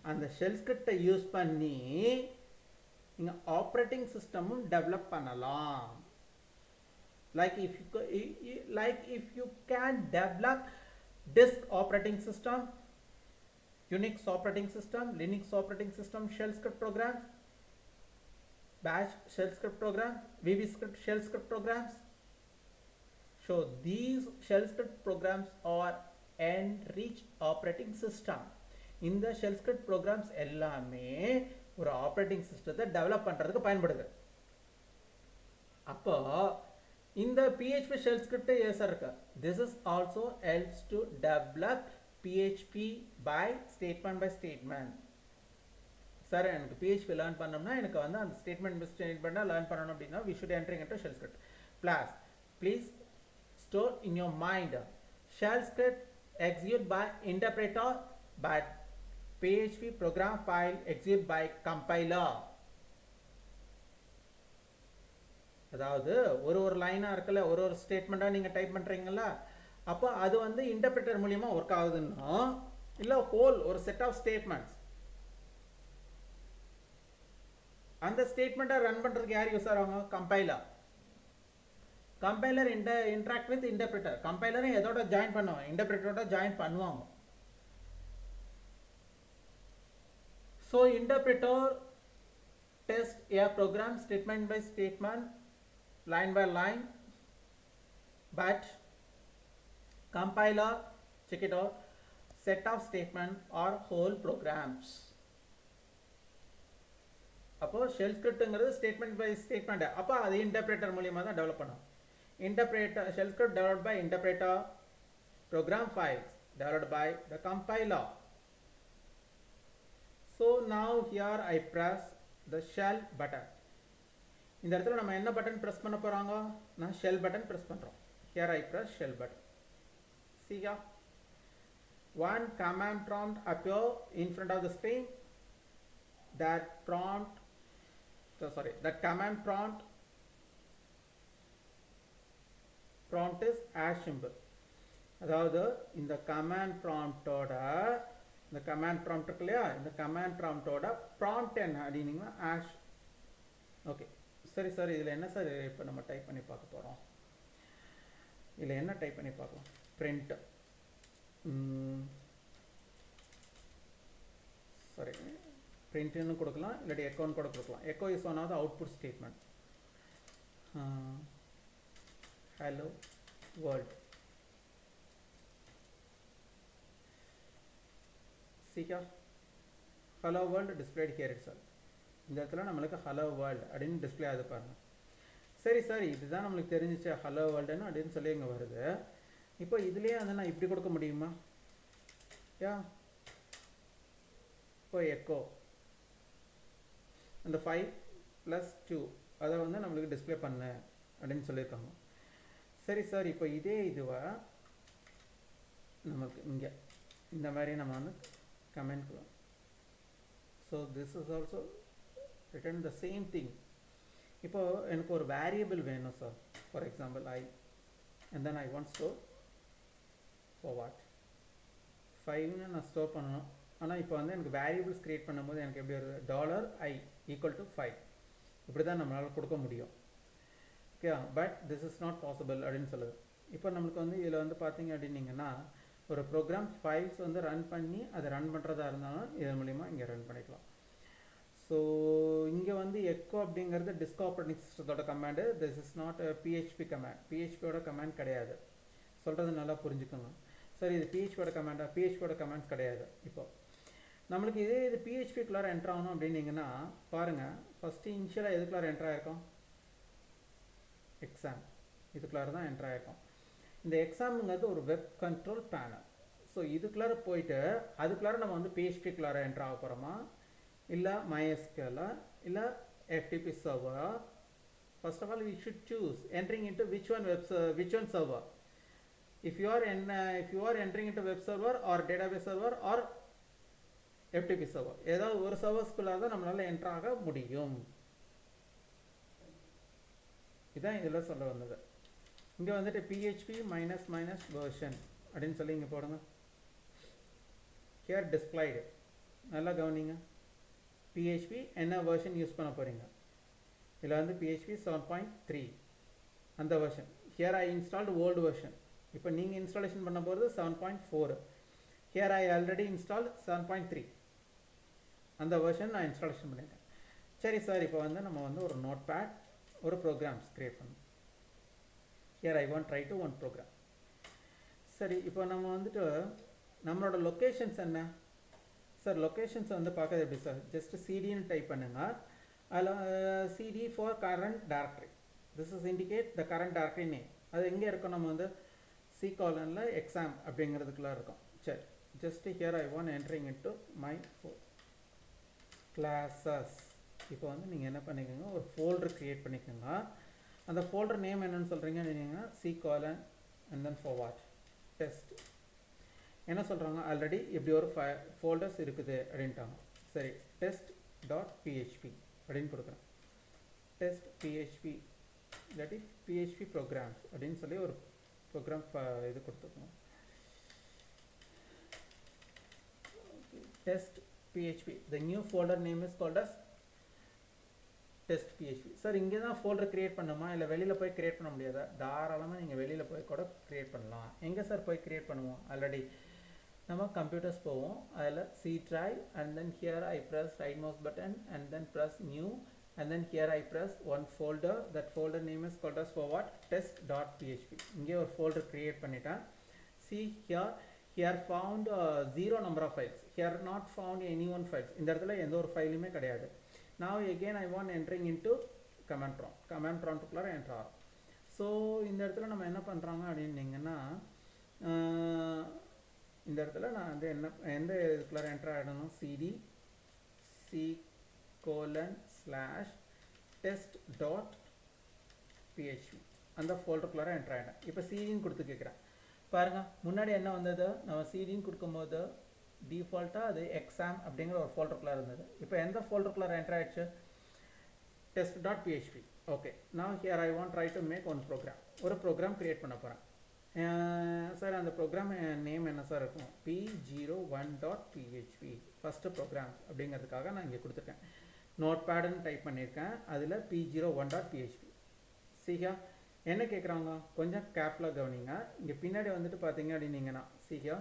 அந்த ஷெல் ஸ்கிரிப்டை யூஸ் பண்ணி நீங்கள் ஆப்ரேட்டிங் சிஸ்டமும் டெவலப் பண்ணலாம். like if you can develop disk operating system, Unix operating system, Linux operating system shell script programs, bash shell script program, VB script shell script programs. So these shell script programs are enriched operating system. இந்த shell script programs எல்லாமே ஒரு operating சிஸ்டத்தை develop பண்ணுறதுக்கு பயன்படுது. அப்போ இந்த PHP shell script yes இருக்கு. This is also helps to develop PHP by statement. Sir எனக்கு PHP லேர்ன் பண்ணோம்னா எனக்கு வந்து அந்த ஸ்டேட்மெண்ட் லேர்ன் பண்ணணும் அப்படின்னா we should enter into shell script. Please store in your mind shell script execute by interpreter but PHP program file execute by compiler. அதாவது ஒரு லைனாக இருக்குல்ல, ஒரு ஸ்டேட்மெண்ட்டாக நீங்கள் டைப் பண்ணுறீங்களா, அப்போ அது வந்து இன்டர்பிரேட்டர் மூலியமா ஒர்க் ஆகுதுன்னா இல்லை ஹோல் ஒரு செட் ஆஃப் ஸ்டேட்மெண்ட்ஸ் அந்த ஸ்டேட்மெண்ட்டை ரன் பண்ணுறதுக்கு யார் யூஸ் ஆகிறாங்க? Compiler. Compiler interact with interpreter. கம்பைலரை எதோட ஜாயின் பண்ணுவாங்க? இன்டர்பிரேட்டரோட ஜாயின் பண்ணுவாங்க. So interpreter test a program statement by statement, line by line, but compiler check it out set of statement or whole programs. அப்போ shell ஸ்கிரிப்ட்ங்கிறது statement by statement, அப்போ அது interpreter மூலியமாக தான் டெவலப் பண்ணும். Interpreter shell script developed by interpreter, program files developed by the compiler. So now here I press the shell button. இந்த இடத்துல நம்ம என்ன பட்டன் பிரஸ் பண்ண போறாங்க? நான் shell button பிரஸ் பண்றோம். Here I press shell button. See here, one command prompt appear in front of the screen. That command prompt is hash symbol. அதாவது இந்த command prompt ஓட இந்த கமாண்ட் ப்ராம்ப்ட் இருக்கு இல்லையா, இந்த கமாண்ட் ப்ராம்ப்டோட ப்ராம்ப்ட் என்ன அப்படின்னீங்கன்னா ஆஷ். ஓகே சரி சார், இதில் என்ன சார் இப்போ நம்ம டைப் பண்ணி பார்க்க போகிறோம்? இதில் என்ன டைப் பண்ணி பார்க்கலாம்? பிரிண்ட் சாரி பிரிண்ட்னு கொடுக்கலாம், இல்லாட்டி எக்கோன்னு கூட கொடுக்கலாம். Echo is one of the output statement. Hello world. See here, hello world displayed here itself. இந்த இடத்துல நம்மளுக்கு hello world அப்படின்னு டிஸ்பிளே ஆகுது பாருங்க. சரி சார், இதுதான் நம்மளுக்கு தெரிஞ்சிச்சு hello worldன்னு அப்படின்னு சொல்லி இங்கே வருது. இப்போ இதுலேயே வந்து நான் இப்படி கொடுக்க முடியுமா? யா, இப்போ எக்கோ அந்த 5+2 அதை வந்து நம்மளுக்கு டிஸ்பிளே பண்ணு அப்படின்னு சொல்லியிருக்காங்க. சரி சார், இப்போ இதே இதுவா நமக்கு இங்கே இந்த மாதிரி நம்ம வந்து comment. So this is also written the same thing. இப்போ எனக்கு ஒரு வேரியபிள் வேணும் sir, for example I, and then I want store for what 5ன்னு நான் ஸ்டோர் பண்ணணும். ஆனால் இப்போ வந்து எனக்கு வேரியபிள்ஸ் கிரியேட் பண்ணும்போது எனக்கு எப்படி வருது? $i = 5 இப்படி தான் நம்மளால் கொடுக்க முடியும். Okay, but this is not possible அப்படின்னு சொல்லுது. இப்போ நம்மளுக்கு வந்து இதில் வந்து பார்த்தீங்க அப்படின்னீங்கன்னா ஒரு ப்ரோக்ராம் ஃபைல்ஸ் வந்து ரன் பண்ணி அதை ரன் பண்ணுறதா இருந்தாலும் இதன் மூலிமா இங்கே ரன் பண்ணிக்கலாம். ஸோ இங்கே வந்து எக்கோ அப்படிங்கிறது டிஸ்க் ஆப்ரேட்டிங் சிஸ்டத்தோட command. This is not PHP command, பிஹெச்பியோட கமாண்ட் கிடையாது. சொல்கிறது நல்லா புரிஞ்சுக்கோங்க. சரி, இது பிஹெச்பியோட கமாண்டா? பிஹெச்பியோட கமாண்ட்ஸ் கிடையாது. இப்போ நம்மளுக்கு இது பிஹெச்பிக்குள்ளார என்ட்ரு ஆகணும் அப்படின்னீங்கன்னா பாருங்கள், ஃபஸ்ட்டு இனிஷியலாக எதுக்குள்ளார என்ட்ரு ஆகிருக்கோம்? எக்ஸாம் இதுக்குள்ளார தான் என்ட்ரு ஆகிருக்கோம். இந்த எக்ஸாமுங்கிறது ஒரு வெப் கண்ட்ரோல் பேனல். ஸோ இதுக்குள்ளார போயிட்டு அதுக்குள்ளார நம்ம வந்து PHPக்குள்ளார என்ட்ரு ஆக போகிறோமா, இல்லை MySQL, இல்லை FTP சர்வரா? First of all we should choose entering into which one server. If you are entering into web server or database server or FTP server, ஏதாவது ஒரு சர்வர்ஸ்குள்ளார தான் நம்மளால என்ட்ரு ஆக முடியும். இதுதான் இதில் சொல்ல வந்தது. இங்கே வந்துட்டு PHP --- version அப்படின்னு சொல்லி இங்கே போடுங்க. Here displayed நல்லா கவனிங்க. PHP என்ன வெர்ஷன் யூஸ் பண்ண போகிறீங்க? இதில் வந்து PHP 7.3 அந்த version. Here I installed old version. இப்போ நீங்கள் இன்ஸ்டாலேஷன் பண்ண போகிறது 7.4. ஹியர் ஐ ஆல்ரெடி இன்ஸ்டால்டு 7.3 அந்த வெர்ஷன் நான் இன்ஸ்டாலேஷன் பண்ணிட்டேன். சரி சார், இப்போ வந்து நம்ம வந்து ஒரு நோட் பேட் ஒரு ப்ரோக்ராம்ஸ் க்ரியேட் பண்ணணும். Here I want try to one program. சரி, இப்போ நம்ம வந்துட்டு நம்மளோட லொக்கேஷன்ஸ் என்ன சார்? லொக்கேஷன்ஸ் வந்து பார்க்கறது எப்படி சார்? ஜஸ்ட் சிடின்னு டைப் பண்ணுங்க. அதில் CD for current directory. This is indicate the current directory name. அது எங்கே இருக்கும்? நம்ம வந்து சி காலனில் எக்ஸாம் அப்படிங்கிறதுக்குள்ளே இருக்கும். சரி, just here I want entering into my classes. இப்போ வந்து நீங்கள் என்ன பண்ணிக்கோங்க, ஒரு ஃபோல்டர் க்ரியேட் பண்ணிக்கோங்க. அந்த ஃபோல்டர் நேம் என்னன்னு சொல்கிறீங்க நீங்கள்? C colon and then forward test. என்ன சொல்கிறாங்க? ஆல்ரெடி இப்படி ஒரு ஃபோல்டர்ஸ் இருக்குது அப்படின்ட்டாங்க. சரி, test.php அப்படின்னு கொடுக்குறேன். test.php இல்லாட்டி PHP ப்ரோக்ராம்ஸ் அப்படின்னு சொல்லி ஒரு ப்ரோக்ராம் இது கொடுத்துருக்கோம். test.php. the new folder name is called as test.php. Sir, இங்கே தான் ஃபோல்டர் க்ரியேட் பண்ணுமா, இல்லை வெளியில் போய் க்ரியேட் பண்ண முடியாதா? தாராளமாக நீங்கள் வெளியில் போய் கூட க்ரியேட் பண்ணலாம். எங்கே சார் போய் க்ரியேட் பண்ணுவோம்? ஆல்ரெடி நம்ம கம்ப்யூட்டர்ஸ் போவோம். அதில் C drive and then here I press right mouse button and then press new and then here I press one folder. That folder name is called as for what? test.php. இங்கே ஒரு folder create பண்ணிட்டேன். See here found zero number of files. Here not found any one files. இந்த இடத்துல எந்த ஒரு ஃபைலுமே கிடையாது. Now again I want entering into command prompt குள்ளார enter ஆகும். So இந்த இடத்துல நம்ம என்ன பண்ணுறாங்க அப்படின்னீங்கன்னா, இந்த இடத்துல நான் வந்து எந்த இதுக்குள்ளார என்ட்ரு ஆகிடணும்? cd c:/test.php அந்த ஃபோல்டருக்குள்ளார என்ட்ரு ஆகிட்டேன். இப்போ cdன்னு கொடுத்து கேட்குறேன். பாருங்கள், முன்னாடி என்ன வந்தது? நம்ம cdன்னு கொடுக்கும்போது டிஃபால்ட்டாக அது எக்ஸாம் அப்படிங்கிற ஒரு ஃபோல்டருக்குள்ளார இருந்தது. இப்போ எந்த ஃபோல்டருக்குள்ளார என்ட்ரு ஆகிடுச்சு? test.php. Okay, now here I want try to make one program. ஒரு ப்ரோக்ராம் க்ரியேட் பண்ண போகிறேன். சார், அந்த ப்ரோக்ராம் நேம் என்ன சார் இருக்கும்? p01.php ஃபஸ்ட்டு ப்ரோக்ராம்ஸ் அப்படிங்கிறதுக்காக நான் இங்கே கொடுத்துருக்கேன். நோட் பேடுன்னு டைப் பண்ணியிருக்கேன். அதில் p01.php. சீஹா என்ன கேட்குறாங்க? கொஞ்சம் கேர்ஃபுல்லாக கவனிங்க. இங்கே பின்னாடி வந்துட்டு பார்த்தீங்க அப்படின்னீங்கன்னா, சீஹா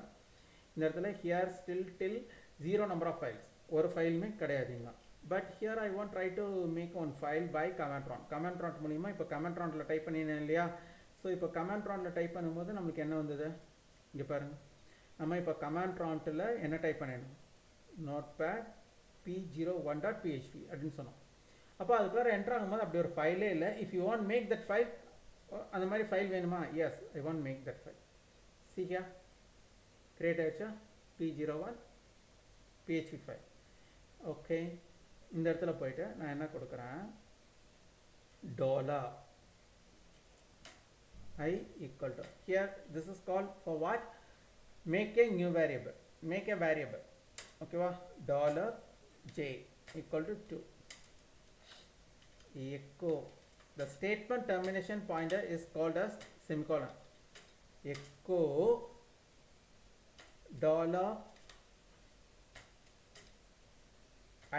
இந்த இடத்துல here still till 0 number of files, ஒரு ஃபைலுமே கிடையாதுங்க. But here I want try to make one file by command prompt மூலிமா. இப்போ கமாண்ட் ப்ராம்ப்டில் டைப் பண்ணினேன் இல்லையா? ஸோ இப்போ கமாண்ட் ப்ராம்ப்டில் டைப் பண்ணும்போது நம்மளுக்கு என்ன வந்தது? இங்கே பாருங்கள், நம்ம இப்போ கமாண்ட் ப்ராம்ப்டில் என்ன டைப் பண்ணிடணும்? நோட்பேட் p01.php அப்படின்னு சொன்னோம். அப்போ அதுக்குள்ளே என்ட்ரு ஆகும்போது அப்படி ஒரு ஃபைலே இல்லை. If you want make that file, அந்த மாதிரி ஃபைல் வேணுமா? Yes, I want make that file. சீக்கியா கிரியேட் ஆகிடுச்சா? p01 php file. ஓகே, இந்த இடத்துல போயிட்டு நான் என்ன கொடுக்குறேன்? $i equal to, here this is called for what? Make a new variable, make a variable. Okay, $j equal to 2. Echo, the statement termination pointer is called as semicolon. Echo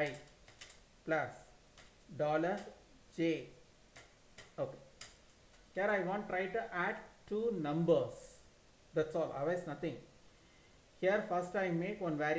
$i plus $j. Okay, here I want try to add two numbers. That's all, otherwise nothing. Here first I make one variable